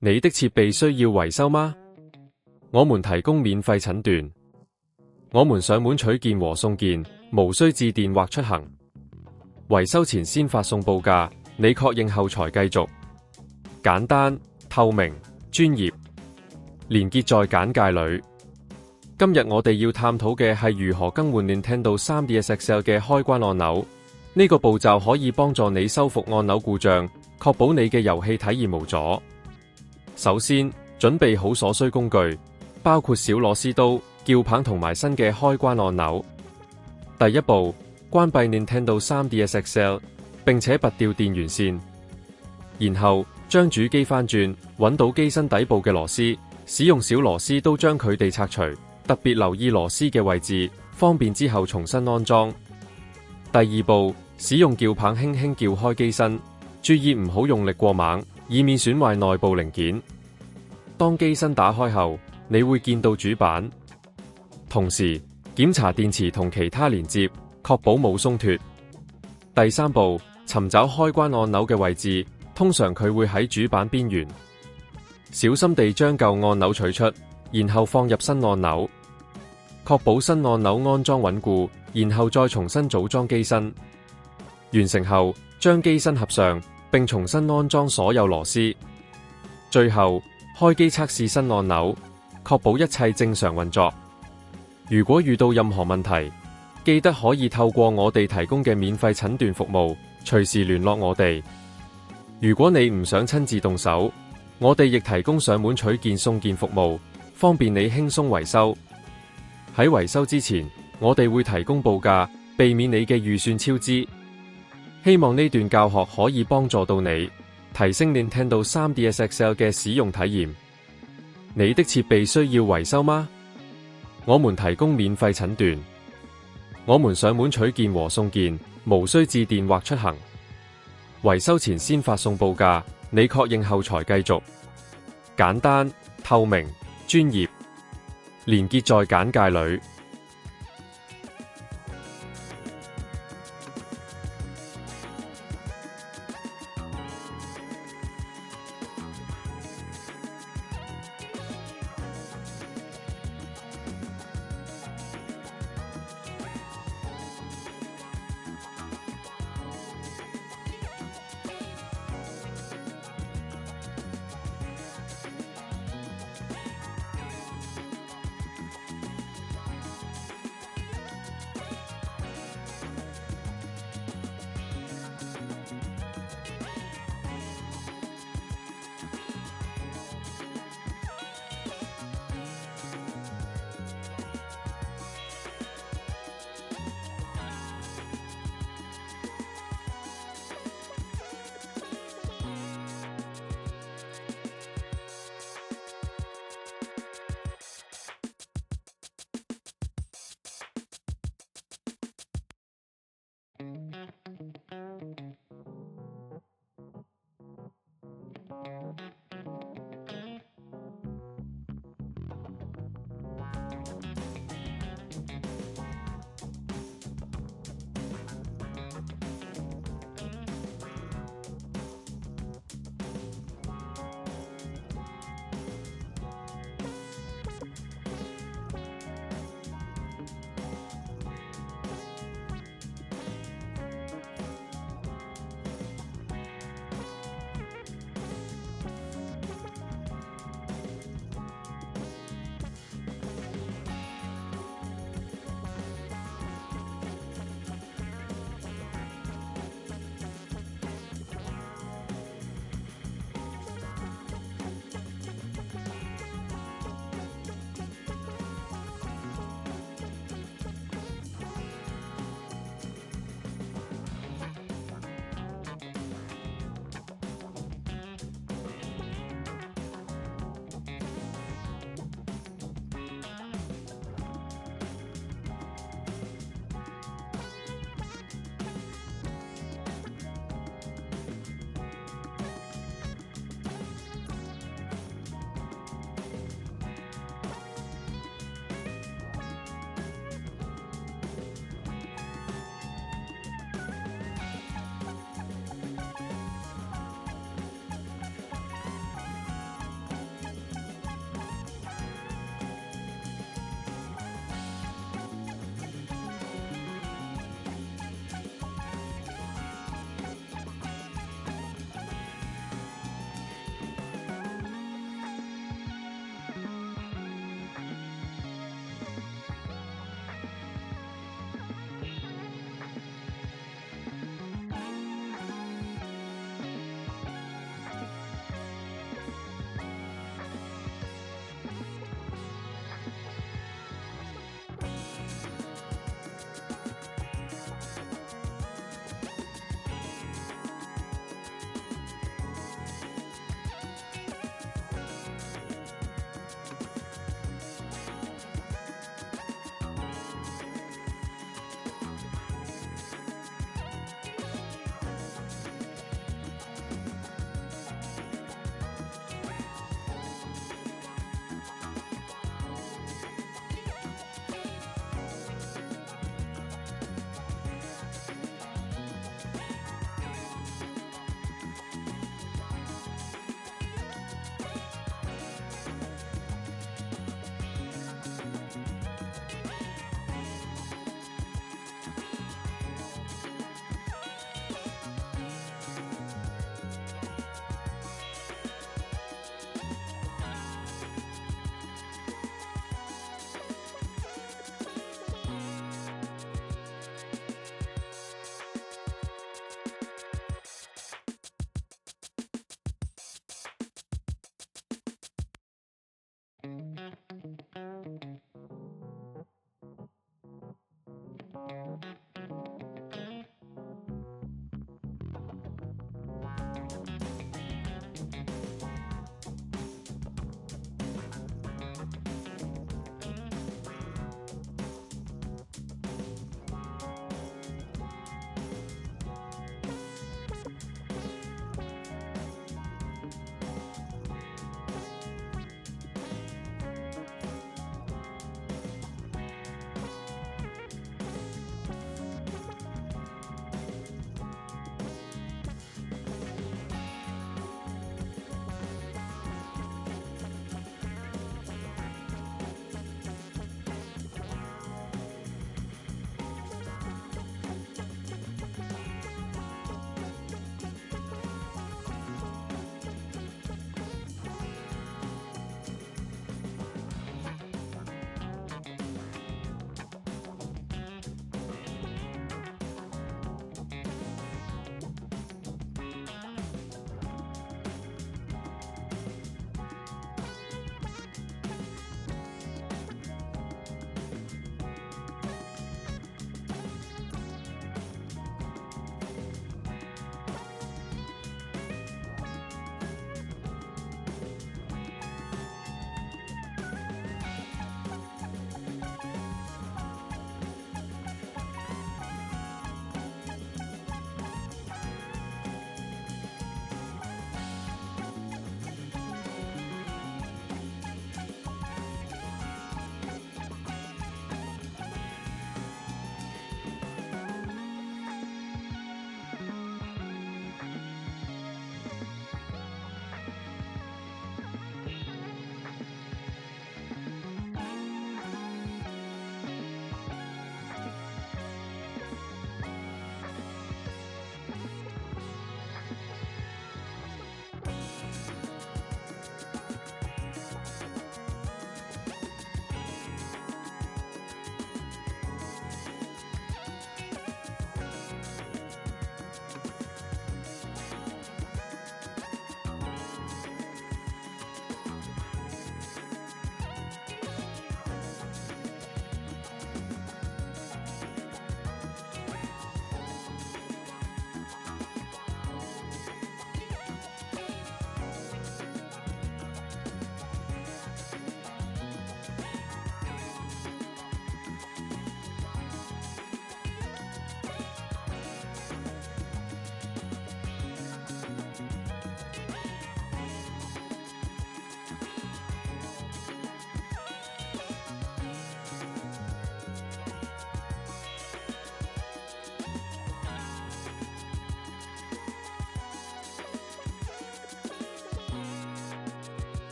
你的設備需要維修嗎？我們提供免費診斷，我們上門取件和送件，無需致電或出行。維修前先發送報價，你確認後才繼續。簡單、透明、專業，連結在簡介裏。今日我哋要探討嘅係如何更換 Nintendo 3DS XL 嘅開關按鈕。呢個步驟可以幫助你修復按鈕故障，確保你嘅遊戲體驗無阻。首先，準備好所需工具，包括小螺絲刀、撬棒同埋新嘅開關按鈕。第一步，關閉 Nintendo 3DS XL， 並且拔掉電源線。然後，將主機翻轉，揾到機身底部嘅螺絲，使用小螺絲刀將佢哋拆除，特別留意螺絲嘅位置，方便之後重新安裝。第二步，使用撬棒輕輕撬開機身，注意唔好用力過猛，以免損壞內部零件。當機身打開後，你會見到主板，同時檢查電池同其他連接，確保冇鬆脫。第三步，尋找開關按鈕嘅位置，通常佢會喺主板邊緣。小心地將舊按鈕取出，然後放入新按鈕，確保新按鈕安裝穩固，然後再重新組裝機身。完成後，將機身合上，並重新安裝所有螺絲。最後，開機測試新按鈕，確保一切正常運作。如果遇到任何問題，記得可以透過我哋提供嘅免費診斷服務，隨時聯絡我哋。如果你唔想親自動手，我哋亦提供上門取件送件服務，方便你輕鬆維修。喺維修之前，我哋會提供報價，避免你嘅預算超支。希望呢段教學可以幫助到你，提升 Nintendo 3DS XL 嘅使用體驗。你的設備需要維修嗎？我們提供免費診斷，我們上門取件和送件，無需致電或出行。維修前先發送報價，你確認後才繼續。簡單、透明、專業，連結在簡介裏。